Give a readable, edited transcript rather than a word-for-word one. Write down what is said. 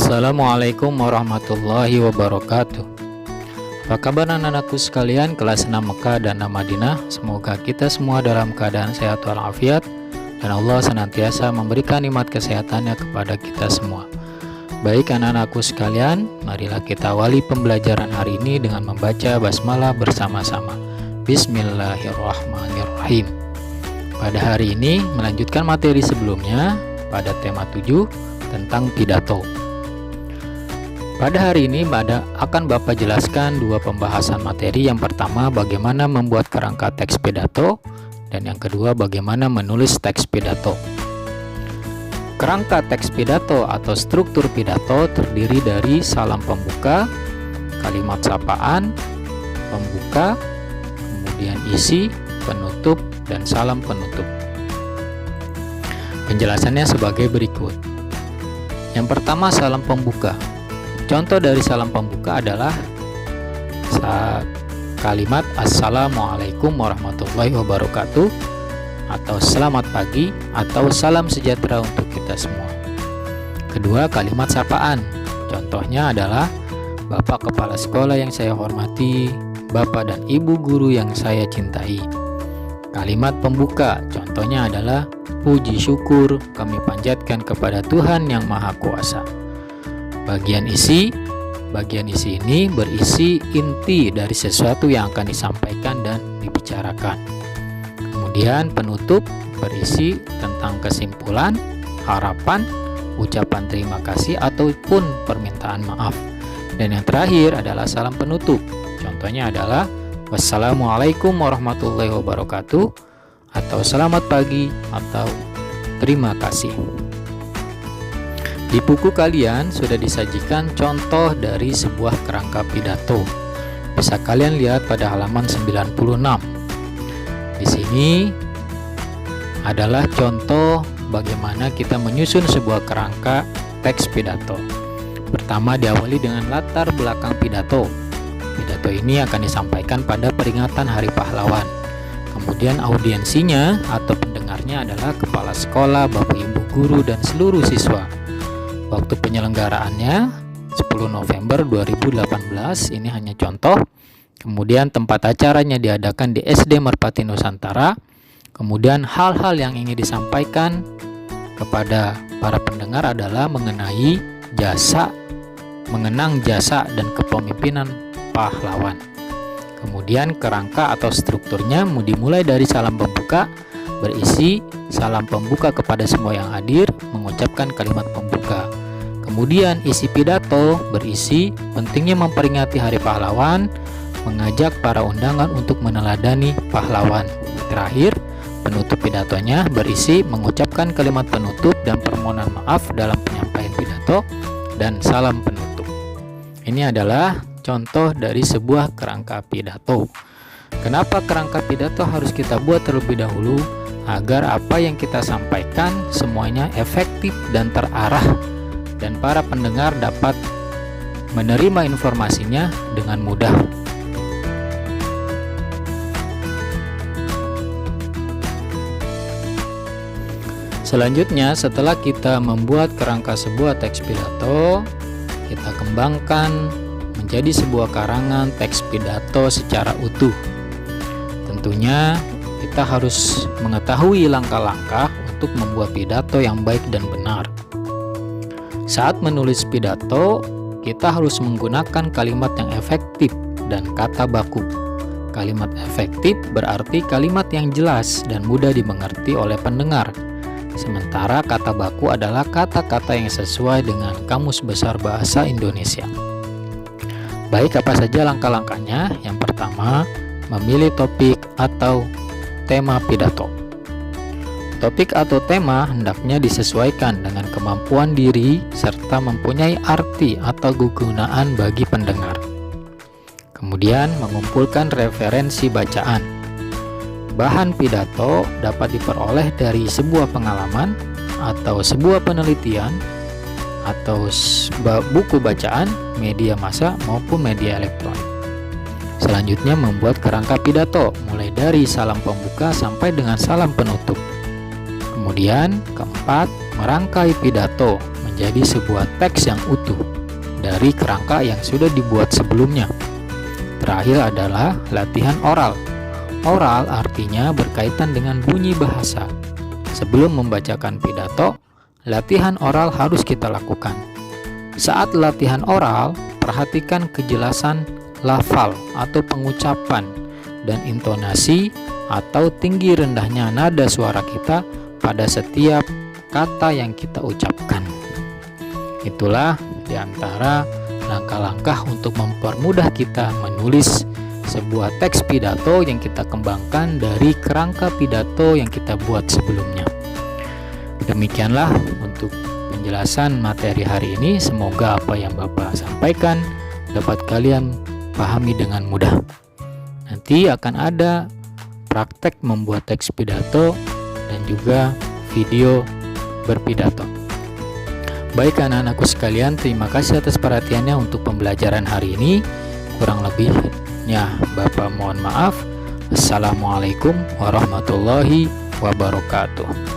Assalamualaikum warahmatullahi wabarakatuh. Apa kabar anak-anakku sekalian kelas 6 Mekah dan Madinah? Semoga kita semua dalam keadaan sehat walafiat dan Allah senantiasa memberikan nikmat kesehatannya kepada kita semua. Baik anak-anakku sekalian, marilah kita awali pembelajaran hari ini dengan membaca basmalah bersama-sama. Bismillahirrahmanirrahim. Pada hari ini melanjutkan materi sebelumnya pada tema 7 tentang pidato. Pada hari ini akan Bapak jelaskan dua pembahasan materi. Yang pertama, bagaimana membuat kerangka teks pidato, dan yang kedua, bagaimana menulis teks pidato. Kerangka teks pidato atau struktur pidato terdiri dari salam pembuka, kalimat sapaan, pembuka, kemudian isi, penutup, dan salam penutup. Penjelasannya sebagai berikut. Yang pertama, salam pembuka. Contoh dari salam pembuka adalah kalimat Assalamualaikum warahmatullahi wabarakatuh, atau selamat pagi, atau salam sejahtera untuk kita semua. Kedua, kalimat sapaan. Contohnya adalah Bapak Kepala Sekolah yang saya hormati, Bapak dan Ibu Guru yang saya cintai. Kalimat pembuka, contohnya adalah puji syukur kami panjatkan kepada Tuhan yang Maha Kuasa. Bagian isi ini berisi inti dari sesuatu yang akan disampaikan dan dibicarakan. Kemudian penutup berisi tentang kesimpulan, harapan, ucapan terima kasih ataupun permintaan maaf. Dan yang terakhir adalah salam penutup. Contohnya adalah wassalamualaikum warahmatullahi wabarakatuh, atau selamat pagi, atau terima kasih. Di buku kalian sudah disajikan contoh dari sebuah kerangka pidato. Bisa kalian lihat pada halaman 96. Di sini adalah contoh bagaimana kita menyusun sebuah kerangka teks pidato. Pertama, diawali dengan latar belakang pidato. Pidato ini akan disampaikan pada peringatan Hari Pahlawan. Kemudian audiensinya atau pendengarnya adalah kepala sekolah, Bapak Ibu Guru, dan seluruh siswa. Waktu penyelenggaraannya 10 November 2018, ini hanya contoh. Kemudian tempat acaranya diadakan di SD Merpati Nusantara. Kemudian hal-hal yang ingin disampaikan kepada para pendengar adalah mengenang jasa dan kepemimpinan pahlawan. Kemudian kerangka atau strukturnya dimulai dari salam pembuka, berisi salam pembuka kepada semua yang hadir, mengucapkan kalimat pembuka. Kemudian isi pidato berisi pentingnya memperingati Hari Pahlawan, mengajak para undangan untuk meneladani pahlawan. Terakhir, penutup pidatonya berisi mengucapkan kalimat penutup dan permohonan maaf dalam penyampaian pidato dan salam penutup. Ini adalah contoh dari sebuah kerangka pidato. Kenapa kerangka pidato harus kita buat terlebih dahulu? Agar apa yang kita sampaikan semuanya efektif dan terarah, dan para pendengar dapat menerima informasinya dengan mudah. Selanjutnya, setelah kita membuat kerangka sebuah teks pidato, kita kembangkan menjadi sebuah karangan teks pidato secara utuh. Tentunya kita harus mengetahui langkah-langkah untuk membuat pidato yang baik dan benar. Saat menulis pidato, kita harus menggunakan kalimat yang efektif dan kata baku. Kalimat efektif berarti kalimat yang jelas dan mudah dimengerti oleh pendengar. Sementara kata baku adalah kata-kata yang sesuai dengan Kamus Besar Bahasa Indonesia. Baik, apa saja langkah-langkahnya? Yang pertama, memilih topik atau tema pidato. Topik atau tema hendaknya disesuaikan dengan kemampuan diri serta mempunyai arti atau kegunaan bagi pendengar. Kemudian, mengumpulkan referensi bacaan. Bahan pidato dapat diperoleh dari sebuah pengalaman atau sebuah penelitian atau buku bacaan, media massa maupun media elektronik. Selanjutnya, membuat kerangka pidato mulai dari salam pembuka sampai dengan salam penutup. Kemudian keempat, merangkai pidato menjadi sebuah teks yang utuh dari kerangka yang sudah dibuat sebelumnya. Terakhir adalah latihan oral. Oral artinya berkaitan dengan bunyi bahasa. Sebelum membacakan pidato, latihan oral harus kita lakukan. Saat latihan oral, perhatikan kejelasan lafal atau pengucapan dan intonasi atau tinggi rendahnya nada suara kita pada setiap kata yang kita ucapkan. Itulah diantara langkah-langkah untuk mempermudah kita menulis sebuah teks pidato yang kita kembangkan dari kerangka pidato yang kita buat sebelumnya. Demikianlah untuk penjelasan materi hari ini. Semoga apa yang Bapak sampaikan dapat kalian pahami dengan mudah. Nanti akan ada praktek membuat teks pidato dan juga video berpidato. Baik anak-anakku sekalian, terima kasih atas perhatiannya untuk pembelajaran hari ini. Kurang lebihnya Bapak mohon maaf. Assalamualaikum warahmatullahi wabarakatuh.